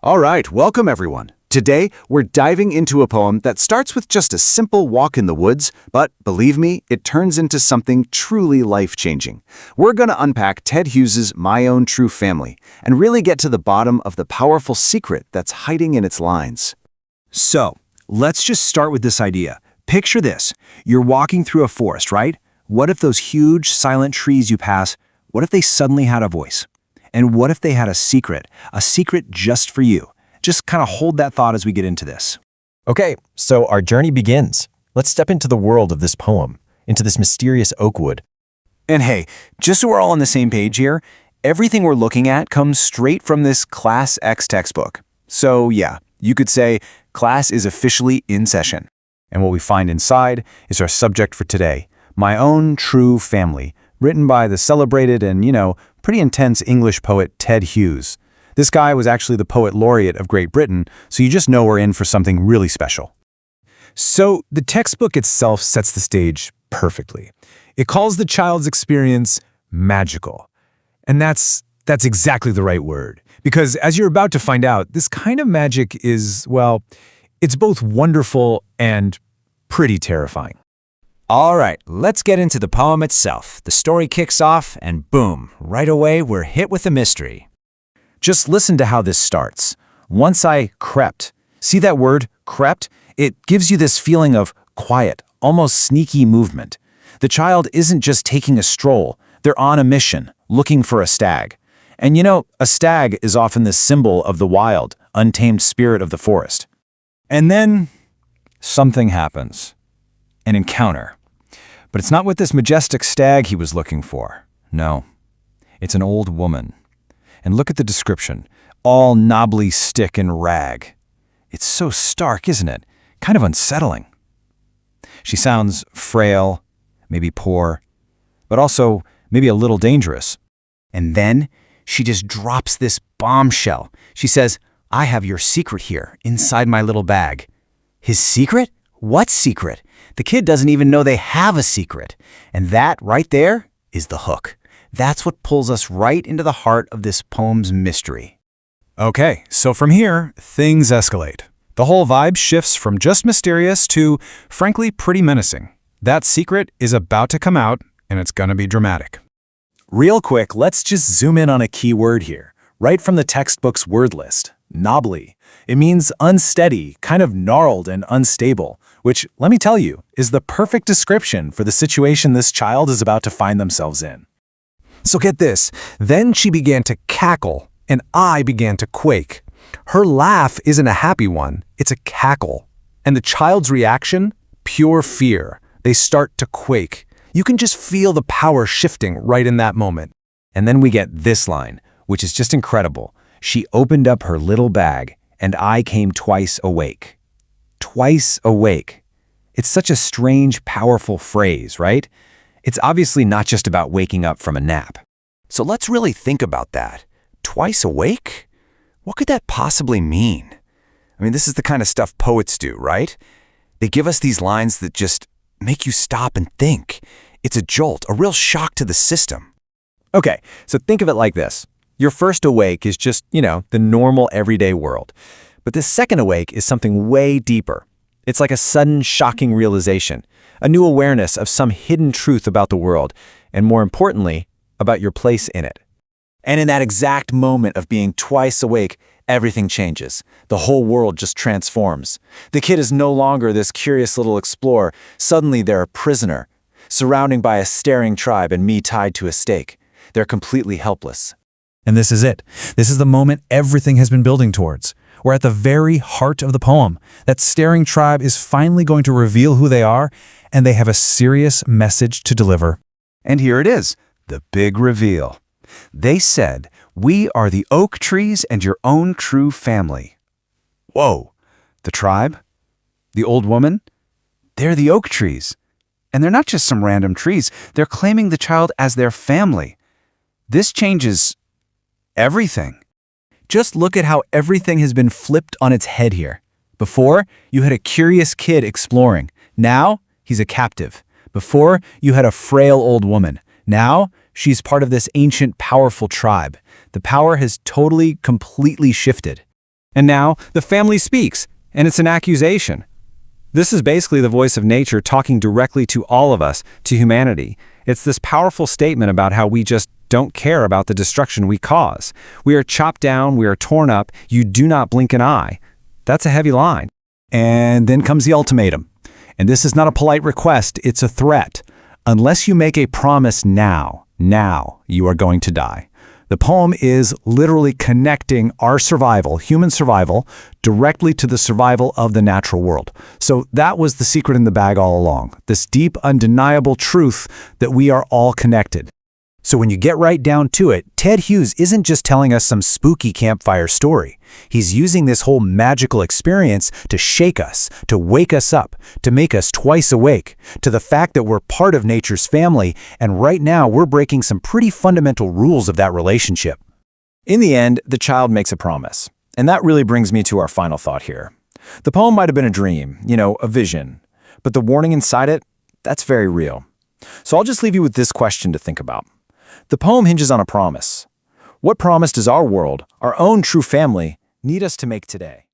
All right, welcome everyone. Today, we're diving into a poem that starts with just a simple walk in the woods, but believe me, it turns into something truly life-changing. We're going to unpack Ted Hughes's My Own True Family and really get to the bottom of the powerful secret that's hiding in its lines. So, let's just start with this idea. Picture this. You're walking through a forest, right? What if those huge, silent trees you pass, what if they suddenly had a voice? And what if they had a secret just for you? Just kind of hold that thought as we get into this. Okay, so our journey begins. Let's step into the world of this poem, into this mysterious oak wood. And hey, just so we're all on the same page here, everything we're looking at comes straight from this Class X textbook. So yeah, you could say class is officially in session. And what we find inside is our subject for today, My Own True Family, written by the celebrated and, pretty intense English poet Ted Hughes. This guy was actually the poet laureate of Great Britain, so you just know we're in for something really special. So the textbook itself sets the stage perfectly. It calls the child's experience magical. And that's exactly the right word. Because as you're about to find out, this kind of magic is, well, it's both wonderful and pretty terrifying. All right, let's get into the poem itself. The story kicks off, and boom, right away we're hit with a mystery. Just listen to how this starts. Once I crept. See that word, crept? It gives you this feeling of quiet, almost sneaky movement. The child isn't just taking a stroll. They're on a mission, looking for a stag. And a stag is often the symbol of the wild, untamed spirit of the forest. And then something happens. An encounter. But it's not with this majestic stag he was looking for. No, it's an old woman. And look at the description, all knobbly stick and rag. It's so stark, isn't it? Kind of unsettling. She sounds frail, maybe poor, but also maybe a little dangerous. And then she just drops this bombshell. She says, "I have your secret here, inside my little bag." His secret? What secret? The kid doesn't even know they have a secret. And that right there is the hook. That's what pulls us right into the heart of this poem's mystery. Okay, so from here, things escalate. The whole vibe shifts from just mysterious to, frankly, pretty menacing. That secret is about to come out, and it's gonna be dramatic. Real quick, let's just zoom in on a key word here, right from the textbook's word list, knobbly. It means unsteady, kind of gnarled and unstable, which, let me tell you, is the perfect description for the situation this child is about to find themselves in. So get this, then she began to cackle, and I began to quake. Her laugh isn't a happy one, it's a cackle. And the child's reaction? Pure fear. They start to quake. You can just feel the power shifting right in that moment. And then we get this line, which is just incredible. She opened up her little bag, and I came twice awake. Twice awake. It's such a strange, powerful phrase, right? It's obviously not just about waking up from a nap. So let's really think about that. Twice awake? What could that possibly mean? I mean, this is the kind of stuff poets do, right? They give us these lines that just make you stop and think. It's a jolt, a real shock to the system. Okay, so think of it like this. Your first awake is just, the normal everyday world. But this second awake is something way deeper. It's like a sudden, shocking realization, a new awareness of some hidden truth about the world, and more importantly, about your place in it. And in that exact moment of being twice awake, everything changes. The whole world just transforms. The kid is no longer this curious little explorer. Suddenly they're a prisoner, surrounded by a staring tribe and me tied to a stake. They're completely helpless. And this is it. This is the moment everything has been building towards. We're at the very heart of the poem. That staring tribe is finally going to reveal who they are, and they have a serious message to deliver. And here it is, the big reveal. They said, "We are the oak trees and your own true family." Whoa, the tribe? The old woman? They're the oak trees. And they're not just some random trees. They're claiming the child as their family. This changes everything. Just look at how everything has been flipped on its head here. Before, you had a curious kid exploring. Now, he's a captive. Before, you had a frail old woman. Now, she's part of this ancient, powerful tribe. The power has totally, completely shifted. And now the family speaks, and it's an accusation. This is basically the voice of nature talking directly to all of us, to humanity. It's this powerful statement about how we just don't care about the destruction we cause. We are chopped down, we are torn up, you do not blink an eye. That's a heavy line. And then comes the ultimatum. And this is not a polite request, it's a threat. Unless you make a promise now, you are going to die. The poem is literally connecting our survival, human survival, directly to the survival of the natural world. So that was the secret in the bag all along, this deep, undeniable truth that we are all connected. So when you get right down to it, Ted Hughes isn't just telling us some spooky campfire story. He's using this whole magical experience to shake us, to wake us up, to make us twice awake, to the fact that we're part of nature's family, and right now we're breaking some pretty fundamental rules of that relationship. In the end, the child makes a promise. And that really brings me to our final thought here. The poem might have been a dream, a vision, but the warning inside it, that's very real. So I'll just leave you with this question to think about. The poem hinges on a promise. What promise does our world, our own true family, need us to make today?